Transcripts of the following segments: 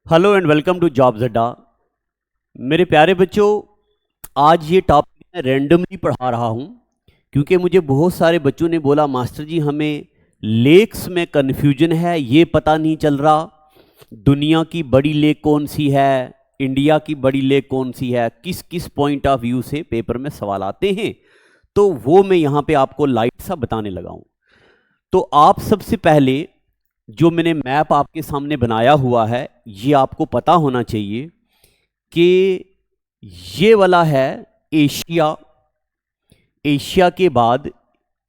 Hello and welcome to Jobs Adda. मेरे प्यारे बच्चों, आज ये टॉपिक मैं रैंडमली पढ़ा रहा हूँ क्योंकि मुझे बहुत सारे बच्चों ने बोला मास्टर जी हमें लेक्स में कन्फ्यूजन है, ये पता नहीं चल रहा दुनिया की बड़ी लेक कौन सी है, इंडिया की बड़ी लेक कौन सी है, किस किस पॉइंट ऑफ व्यू से पेपर में सवाल आते हैं। तो वो मैं यहाँ पे आपको लाइट सा बताने लगा हूँ। तो आप सबसे पहले जो मैंने मैप आपके सामने बनाया हुआ है ये आपको पता होना चाहिए कि ये वाला है एशिया। एशिया के बाद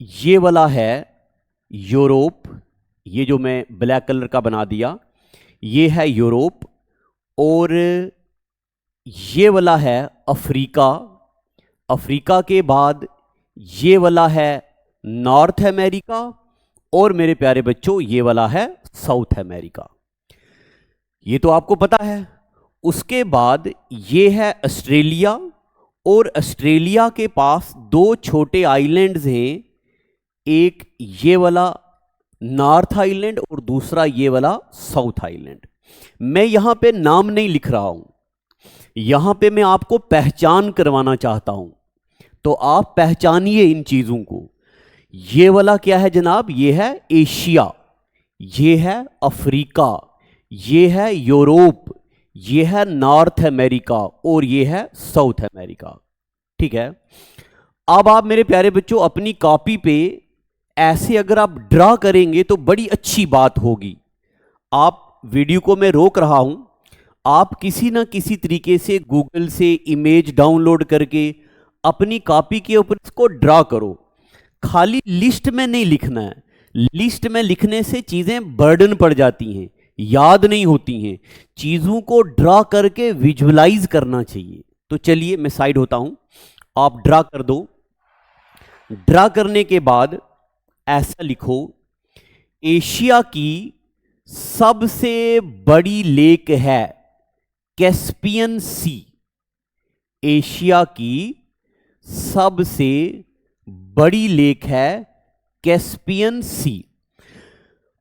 ये वाला है यूरोप, ये जो मैं ब्लैक कलर का बना दिया ये है यूरोप। और ये वाला है अफ्रीका। अफ्रीका के बाद ये वाला है नॉर्थ अमेरिका। और मेरे प्यारे बच्चों ये वाला है साउथ अमेरिका। ये तो आपको पता है। उसके बाद ये है ऑस्ट्रेलिया, और ऑस्ट्रेलिया के पास दो छोटे आइलैंड्स हैं, एक ये वाला नॉर्थ आइलैंड और दूसरा ये वाला साउथ आइलैंड। मैं यहां पे नाम नहीं लिख रहा हूं, यहां पे मैं आपको पहचान करवाना चाहता हूं, तो आप पहचानिए इन चीजों को। ये वाला क्या है जनाब, ये है एशिया, ये है अफ्रीका, ये है यूरोप, ये है नॉर्थ अमेरिका और ये है साउथ अमेरिका। ठीक है। अब आप मेरे प्यारे बच्चों अपनी कॉपी पे ऐसे अगर आप ड्रा करेंगे तो बड़ी अच्छी बात होगी। आप वीडियो को मैं रोक रहा हूं, आप किसी ना किसी तरीके से गूगल से इमेज डाउनलोड करके अपनी कॉपी के ऊपर इसको ड्रा करो। खाली लिस्ट में नहीं लिखना है, लिस्ट में लिखने से चीजें बर्डन पड़ जाती हैं, याद नहीं होती हैं। चीजों को ड्रा करके विजुअलाइज करना चाहिए। तो चलिए मैं साइड होता हूं, आप ड्रा कर दो। ड्रा करने के बाद ऐसा लिखो, एशिया की सबसे बड़ी लेक है कैस्पियन सी। एशिया की सबसे बड़ी लेक है कैस्पियन सी।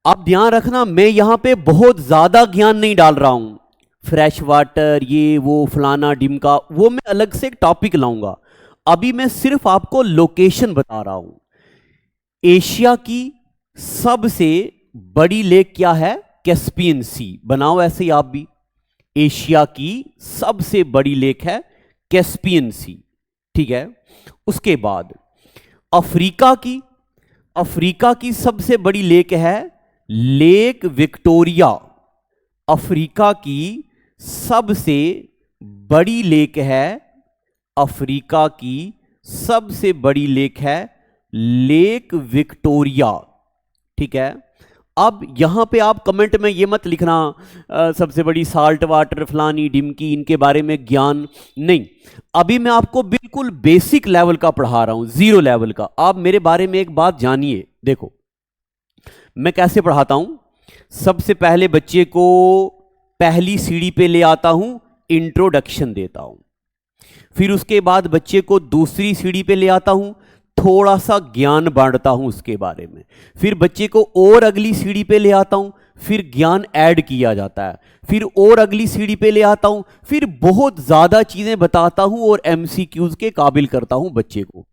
अब ध्यान रखना, मैं यहां पे बहुत ज्यादा ज्ञान नहीं डाल रहा हूं, फ्रेश वाटर ये वो फलाना डिमका, वो मैं अलग से एक टॉपिक लाऊंगा। अभी मैं सिर्फ आपको लोकेशन बता रहा हूं। एशिया की सबसे बड़ी लेक क्या है, कैस्पियन सी। बनाओ ऐसे ही आप भी, एशिया की सबसे बड़ी लेक है कैस्पियन सी। ठीक है। उसके बाद अफ्रीका की, अफ्रीका की सबसे बड़ी लेक है लेक विक्टोरिया। अफ्रीका की सबसे बड़ी लेक है, अफ्रीका की सबसे बड़ी लेक है लेक विक्टोरिया। ठीक है। अब यहां पे आप कमेंट में ये मत लिखना सबसे बड़ी साल्ट वाटर फलानी डिमकी, इनके बारे में ज्ञान नहीं। अभी मैं आपको बिल्कुल बेसिक लेवल का पढ़ा रहा हूं, जीरो लेवल का। आप मेरे बारे में एक बात जानिए। देखो मैं कैसे पढ़ाता हूं। सबसे पहले बच्चे को पहली सीढ़ी पे ले आता हूं, इंट्रोडक्शन देता हूं। फिर उसके बाद बच्चे को दूसरी सीढ़ी पे ले आता हूं, थोड़ा सा ज्ञान बांटता हूं उसके बारे में। फिर बच्चे को और अगली सीढ़ी पे ले आता हूं, फिर ज्ञान ऐड किया जाता है। फिर और अगली सीढ़ी पे ले आता हूं, फिर बहुत ज्यादा चीजें बताता हूं और एमसीक्यूज के काबिल करता हूं बच्चे को।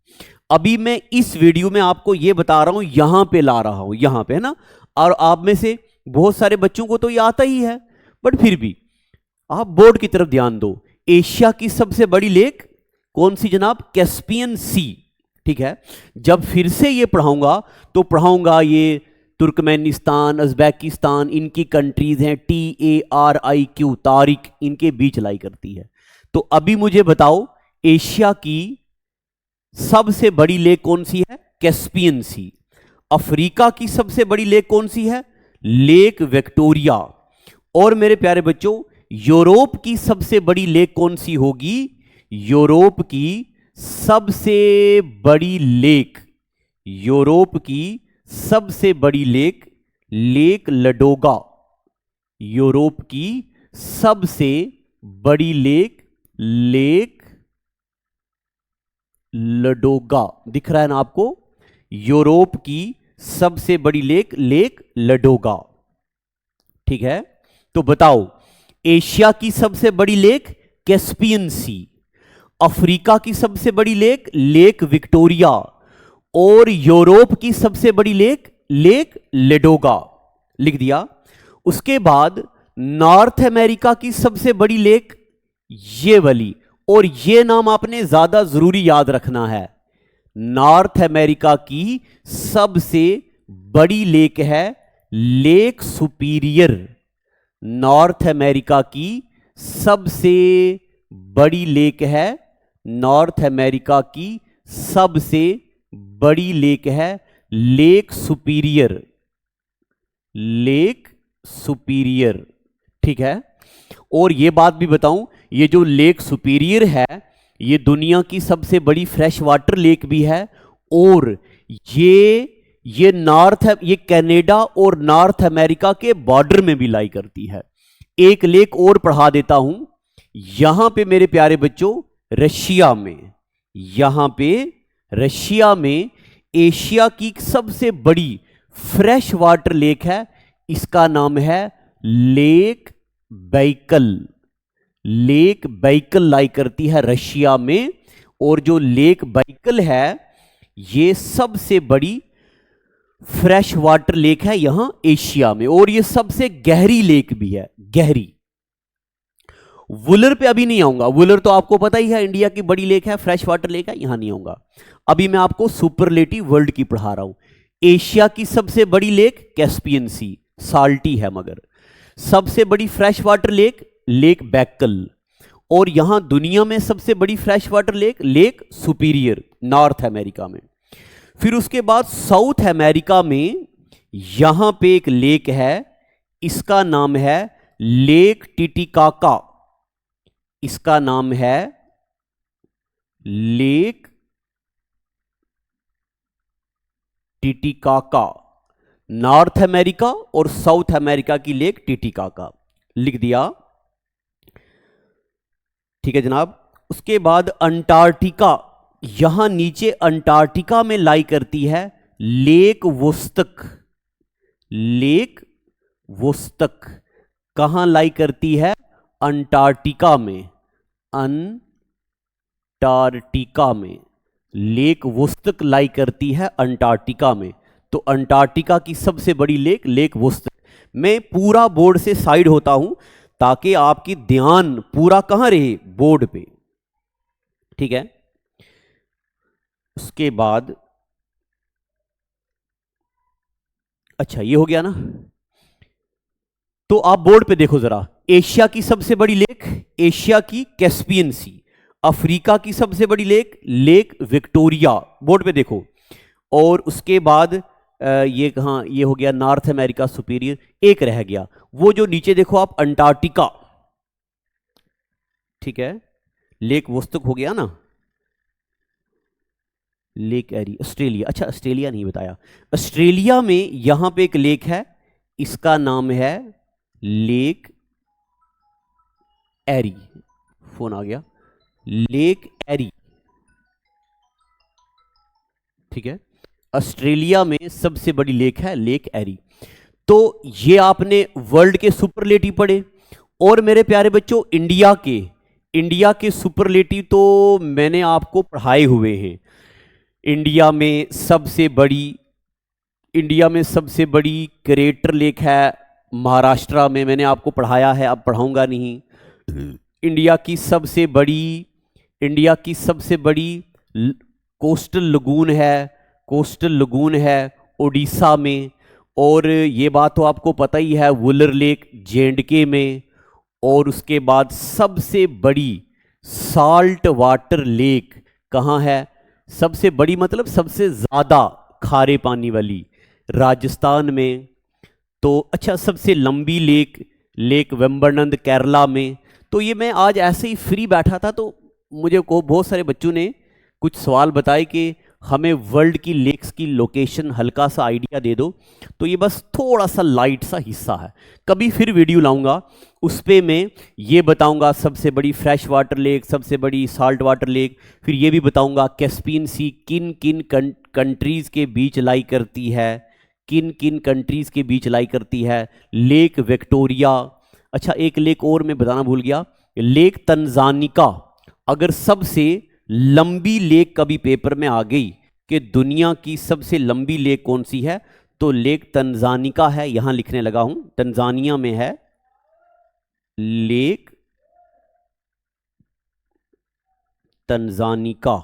अभी मैं इस वीडियो में आपको यह बता रहा हूं, यहां पे ला रहा हूं, यहां पे है ना। और आप में से बहुत सारे बच्चों को तो ये आता ही है, बट फिर भी आप बोर्ड की तरफ ध्यान दो। एशिया की सबसे बड़ी लेक कौन सी जनाब, कैस्पियन सी। ठीक है। जब फिर से ये पढ़ाऊंगा तो पढ़ाऊंगा ये तुर्कमेनिस्तान, उज्बेकिस्तान, इनकी कंट्रीज हैं, TARIQ, तारिक, इनके बीच लाई करती है। तो अभी मुझे बताओ एशिया की सबसे बड़ी लेक कौन सी है, कैस्पियन सी। अफ्रीका की सबसे बड़ी लेक कौन सी है, लेक विक्टोरिया। और मेरे प्यारे बच्चों यूरोप की सबसे बड़ी लेक कौन सी होगी, यूरोप की सबसे बड़ी लेक, यूरोप की सबसे बड़ी लेक लेक लडोगा। यूरोप की सबसे बड़ी लेक लेक लडोगा। दिख रहा है ना आपको, यूरोप की सबसे बड़ी लेक लेक लडोगा। ठीक है। तो बताओ एशिया की सबसे बड़ी लेक कैस्पियन सी, अफ्रीका की सबसे बड़ी लेक लेक विक्टोरिया, और यूरोप की सबसे बड़ी लेक लेक लेडोगा। लिख दिया। उसके बाद नॉर्थ अमेरिका की सबसे बड़ी लेक ये वाली, और ये नाम आपने ज्यादा जरूरी याद रखना है। नॉर्थ अमेरिका की सबसे बड़ी लेक है लेक सुपीरियर। नॉर्थ अमेरिका की सबसे बड़ी लेक है, नॉर्थ अमेरिका की सबसे बड़ी लेक है लेक सुपीरियर, लेक सुपीरियर। ठीक है। और ये बात भी बताऊं, ये जो लेक सुपीरियर है ये दुनिया की सबसे बड़ी फ्रेश वाटर लेक भी है, और ये कनाडा और नॉर्थ अमेरिका के बॉर्डर में भी लाई करती है। एक लेक और पढ़ा देता हूं, यहां पे मेरे प्यारे बच्चों रशिया में, यहां पे रशिया में एशिया की सबसे बड़ी फ्रेश वाटर लेक है, इसका नाम है लेक बैकल। लेक बैकल लाई करती है रशिया में, और जो लेक बैकल है ये सबसे बड़ी फ्रेश वाटर लेक है यहां एशिया में, और ये सबसे गहरी लेक भी है, गहरी। वुलर पे अभी नहीं आऊंगा, वुलर तो आपको पता ही है इंडिया की बड़ी लेक है, फ्रेश वाटर लेक है, यहां नहीं आऊंगा। अभी मैं आपको सुपरलेटिव वर्ल्ड की पढ़ा रहा हूं। एशिया की सबसे बड़ी लेक कैस्पियन सी, साल्टी है मगर। सबसे बड़ी fresh water lake lake Baikal, और यहां दुनिया में सबसे बड़ी fresh water lake lake superior, north America में। फिर उसके बाद साउथ अमेरिका में यहां पे एक लेक है, इसका नाम है लेक टिटिकाका, इसका नाम है लेक टिटिकाका। नॉर्थ अमेरिका और साउथ अमेरिका की लेक टिटिकाका। लिख दिया। ठीक है जनाब। उसके बाद अंटार्कटिका, यहां नीचे अंटार्कटिका में लाई करती है लेक वोस्तक। लेक वोस्तक कहां लाई करती है? अंटार्कटिका में, अंटार्कटिका में लेक वोस्तक लाई करती है अंटार्कटिका में। तो अंटार्कटिका की सबसे बड़ी लेक लेक वोस्तक। मैं पूरा बोर्ड से साइड होता हूं ताकि आपकी ध्यान पूरा कहां रहे? बोर्ड पे। ठीक है। उसके बाद अच्छा ये हो गया ना, तो आप बोर्ड पे देखो जरा। एशिया की सबसे बड़ी लेक एशिया की कैस्पियन सी, अफ्रीका की सबसे बड़ी लेक लेक विक्टोरिया, बोर्ड पे देखो। और उसके बाद ये कहां? ये हो गया नॉर्थ अमेरिका सुपीरियर। एक रह गया वो जो नीचे देखो आप, अंटार्कटिका। ठीक है, लेक वोस्तक हो गया ना, लेक एरी। ऑस्ट्रेलिया, अच्छा ऑस्ट्रेलिया नहीं बताया। ऑस्ट्रेलिया में यहां पे एक लेक है, इसका नाम है लेक एरी। फोन आ गया। लेक एरी। ठीक है, ऑस्ट्रेलिया में सबसे बड़ी लेक है लेक एरी। तो ये आपने वर्ल्ड के सुपरलेटिव पढ़े। और मेरे प्यारे बच्चों इंडिया के सुपरलेटिव तो मैंने आपको पढ़ाए हुए हैं। इंडिया में सबसे बड़ी क्रेटर लेक है महाराष्ट्र में, मैंने आपको पढ़ाया है, अब पढ़ाऊंगा नहीं। इंडिया की सबसे बड़ी कोस्टल लगून है ओडिशा में। और ये बात तो आपको पता ही है, वुलर लेक J&K में। और उसके बाद सबसे बड़ी साल्ट वाटर लेक कहाँ है? सबसे बड़ी मतलब सबसे ज़्यादा खारे पानी वाली राजस्थान में। तो अच्छा, सबसे लंबी लेक वेम्बरनंद केरला में। तो ये मैं आज ऐसे ही फ्री बैठा था तो मुझे को बहुत सारे बच्चों ने कुछ सवाल बताए कि हमें वर्ल्ड की लेक्स की लोकेशन हल्का सा आइडिया दे दो। तो ये बस थोड़ा सा लाइट सा हिस्सा है, कभी फिर वीडियो लाऊंगा उस पर मैं ये बताऊंगा सबसे बड़ी फ्रेश वाटर लेक, सबसे बड़ी साल्ट वाटर लेक। फिर ये भी बताऊंगा कैस्पियन सी किन किन कंट्रीज़ के बीच लाई करती है, किन किन कंट्रीज़ के बीच लाई करती है। लेक विक्टोरिया अच्छा, एक लेक और मैं बताना भूल गया, लेक तंजानिका। अगर सबसे लंबी लेक कभी पेपर में आ गई कि दुनिया की सबसे लंबी लेक कौन सी है, तो लेक तंजानिका है। यहां लिखने लगा हूं, तंजानिया में है लेक तंजानिका।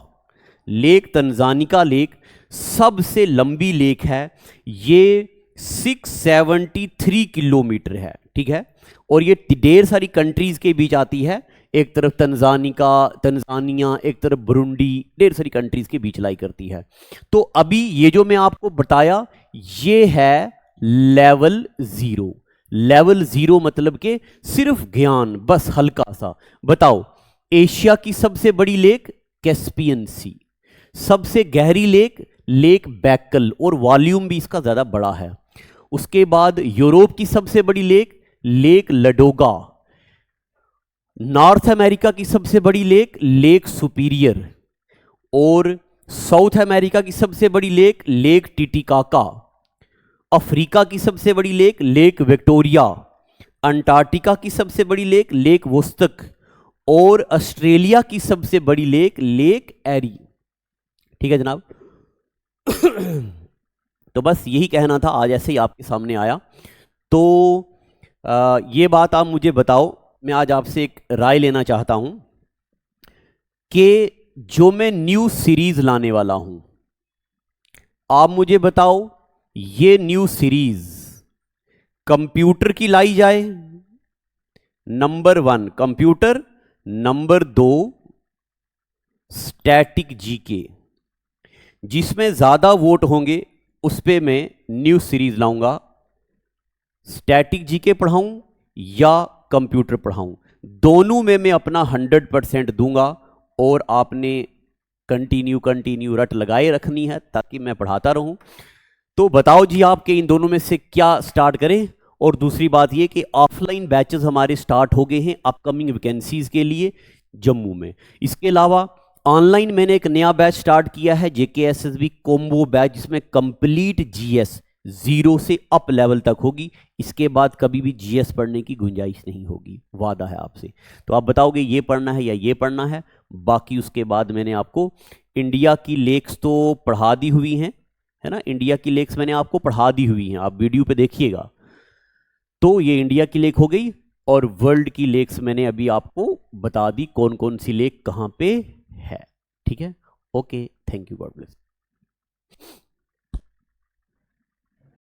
लेक तंजानिका लेक सबसे लंबी लेक है। ये 673 किलोमीटर है, ठीक है। और ये ढेर सारी कंट्रीज के बीच आती है, एक तरफ तंजानिया, एक तरफ बुरुंडी, ढेर सारी कंट्रीज के बीच लाई करती है। तो अभी ये जो मैं आपको बताया, ये है लेवल 0। लेवल 0 मतलब के सिर्फ ज्ञान, बस हल्का सा। बताओ, एशिया की सबसे बड़ी लेक कैस्पियन सी, सबसे गहरी लेक लेक बैकल, और वॉल्यूम भी इसका ज्यादा बड़ा है। उसके बाद यूरोप की सबसे बड़ी lake lake Ladoga, north America की सबसे बड़ी लेक लेक सुपीरियर, और साउथ अमेरिका की सबसे बड़ी लेक लेक टिटिकाका, अफ्रीका की सबसे बड़ी लेक लेक विक्टोरिया, अंटार्कटिका की सबसे बड़ी लेक लेक वोस्तक, और ऑस्ट्रेलिया की सबसे बड़ी लेक लेक एरी। ठीक है जनाब। तो बस यही कहना था, आज ऐसे ही आपके सामने आया। तो ये बात आप मुझे बताओ, मैं आज आपसे एक राय लेना चाहता हूं कि जो मैं न्यू सीरीज लाने वाला हूं, आप मुझे बताओ ये न्यू सीरीज कंप्यूटर की लाई जाए, number 1 computer, number 2 static GK, जिसमें ज्यादा वोट होंगे उस पे मैं न्यू सीरीज लाऊंगा। स्टैटिक जीके पढ़ाऊं या कंप्यूटर पढ़ाऊं, दोनों में मैं अपना 100% दूंगा, और आपने कंटिन्यू रट लगाए रखनी है ताकि मैं पढ़ाता रहूं। तो बताओ जी, आपके इन दोनों में से क्या स्टार्ट करें। और दूसरी बात ये कि ऑफलाइन बैचेस हमारे स्टार्ट हो गए हैं अपकमिंग वैकेंसीज के लिए जम्मू में। इसके अलावा ऑनलाइन मैंने एक नया बैच स्टार्ट किया है, JKSSB कॉम्बो बैच, जिसमें कंप्लीट GS 0 से अप लेवल तक होगी। इसके बाद कभी भी GS पढ़ने की गुंजाइश नहीं होगी, वादा है आपसे। तो आप बताओगे ये पढ़ना है या ये पढ़ना है। बाकी उसके बाद मैंने आपको इंडिया की लेक्स तो पढ़ा दी हुई हैं, है ना, इंडिया की लेक्स मैंने आपको पढ़ा दी हुई हैं, आप वीडियो पे देखिएगा। तो ये इंडिया की लेक हो गई, और वर्ल्ड की लेक्स मैंने अभी आपको बता दी कौन कौन सी लेक कहां पे है। ठीक है, okay, thank you, God bless.